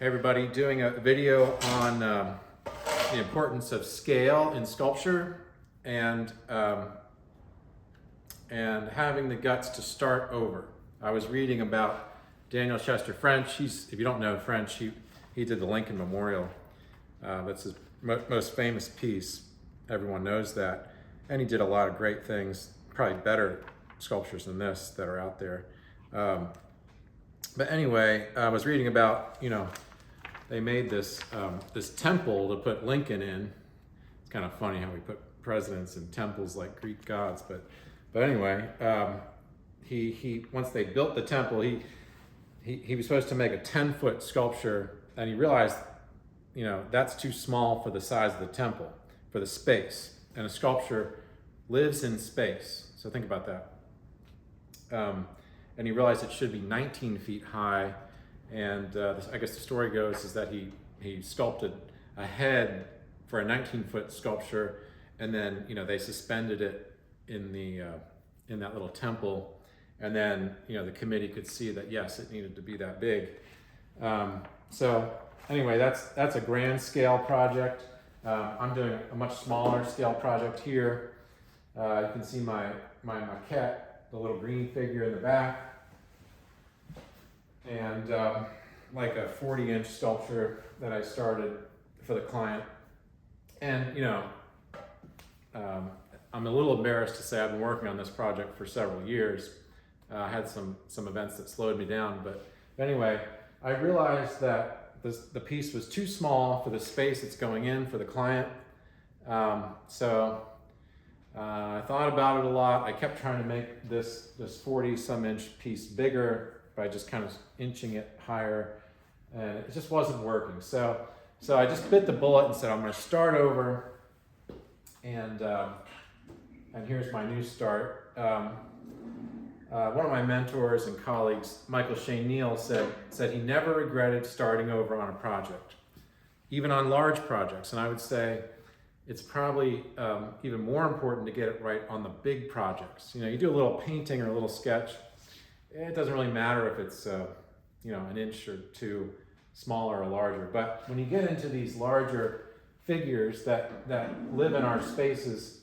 Hey everybody, doing a video on the importance of scale in sculpture and having the guts to start over. I was reading about Daniel Chester French. If you don't know French, he did the Lincoln Memorial. That's his most famous piece. Everyone knows that. And he did a lot of great things, probably better sculptures than this that are out there. But anyway, I was reading about, they made this temple to put Lincoln in. It's kind of funny how we put presidents in temples like Greek gods, but anyway, he once they built the temple, he was supposed to make a 10-foot sculpture, and he realized, that's too small for the size of the temple, for the space, and a sculpture lives in space. So think about that. And he realized it should be 19 feet high. And I guess the story goes is that he sculpted a head for a 19-foot sculpture, and then they suspended it in that little temple, and then the committee could see that yes, it needed to be that big. So anyway, that's a grand scale project. I'm doing a much smaller scale project here. You can see my maquette, the little green figure in the back, and like a 40-inch sculpture that I started for the client. And I'm a little embarrassed to say I've been working on this project for several years. I had some events that slowed me down, but anyway, I realized that the piece was too small for the space it's going in for the client. So I thought about it a lot. I kept trying to make this 40-some inch piece bigger by just kind of inching it higher, and it just wasn't working. So I just bit the bullet and said, I'm going to start over, and here's my new start. One of my mentors and colleagues, Michael Shane Neal, said he never regretted starting over on a project, even on large projects. And I would say it's probably even more important to get it right on the big projects. You do a little painting or a little sketch. It doesn't really matter if it's an inch or two smaller or larger. But when you get into these larger figures that live in our spaces,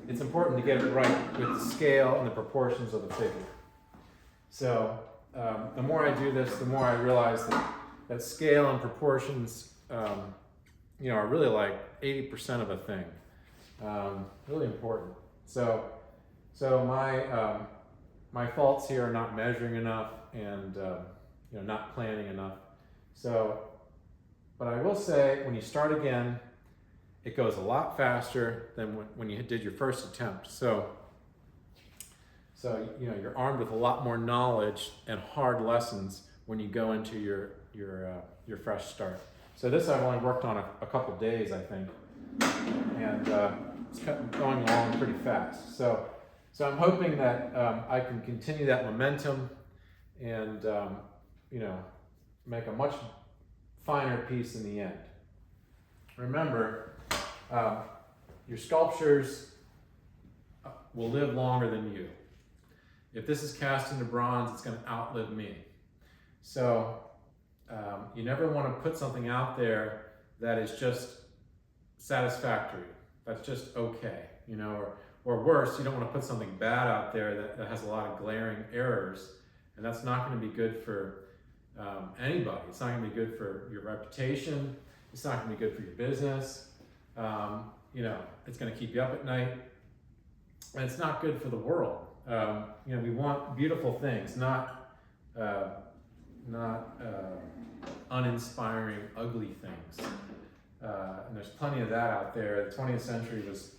it's important to get it right with the scale and the proportions of the figure. So the more I do this, the more I realize that scale and proportions are really like 80% of a thing. Really important. So my faults here are not measuring enough and not planning enough. But I will say, when you start again, it goes a lot faster than when you did your first attempt. So you're armed with a lot more knowledge and hard lessons when you go into your fresh start. So this I've only worked on a couple days, I think, and it's going along pretty fast. So I'm hoping that I can continue that momentum and make a much finer piece in the end. Remember, your sculptures will live longer than you. If this is cast into bronze, it's going to outlive me. So you never want to put something out there that is just satisfactory, that's just okay, or worse, you don't want to put something bad out there that has a lot of glaring errors, and that's not going to be good for anybody. It's not going to be good for your reputation. It's not going to be good for your business. It's going to keep you up at night, and it's not good for the world. We want beautiful things, not uninspiring, ugly things. And there's plenty of that out there. The 20th century was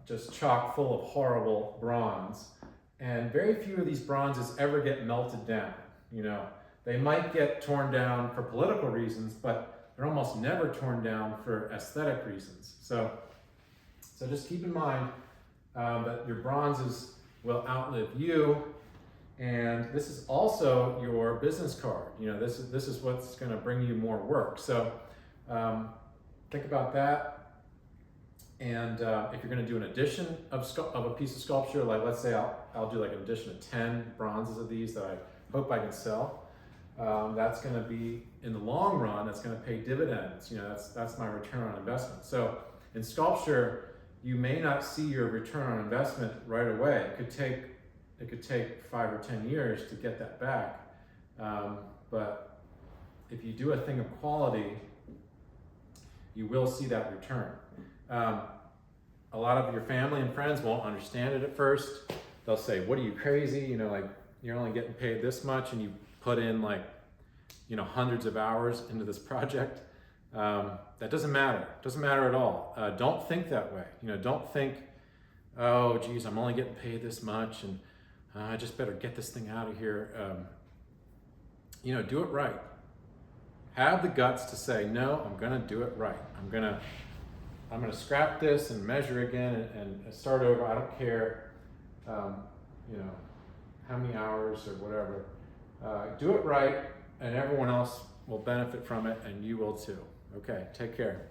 just chock full of horrible bronze, and very few of these bronzes ever get melted down. They might get torn down for political reasons, but they're almost never torn down for aesthetic reasons. So just keep in mind that your bronzes will outlive you, and this is also your business card. This is what's going to bring you more work. So think about that. And if you're going to do an addition of a piece of sculpture, like let's say I'll do like an addition of 10 bronzes of these that I hope I can sell. that's going to be, in the long run, that's going to pay dividends. You know, that's my return on investment. So in Sculptor, you may not see your return on investment right away. It could take 5 or 10 years to get that back. But if you do a thing of quality, you will see that return. A lot of your family and friends won't understand it at first. They'll say, what are you, crazy? You know, like, you're only getting paid this much and you put in, like, you know, hundreds of hours into this project. That doesn't matter. It doesn't matter at all. Don't think that way. You know, don't think, oh, geez, I'm only getting paid this much and I just better get this thing out of here. You know, do it right. Have the guts to say, no, I'm gonna do it right. I'm gonna scrap this and measure again and start over. I don't care, you know, how many hours or whatever. Do it right, and everyone else will benefit from it, and you will too. Okay, take care.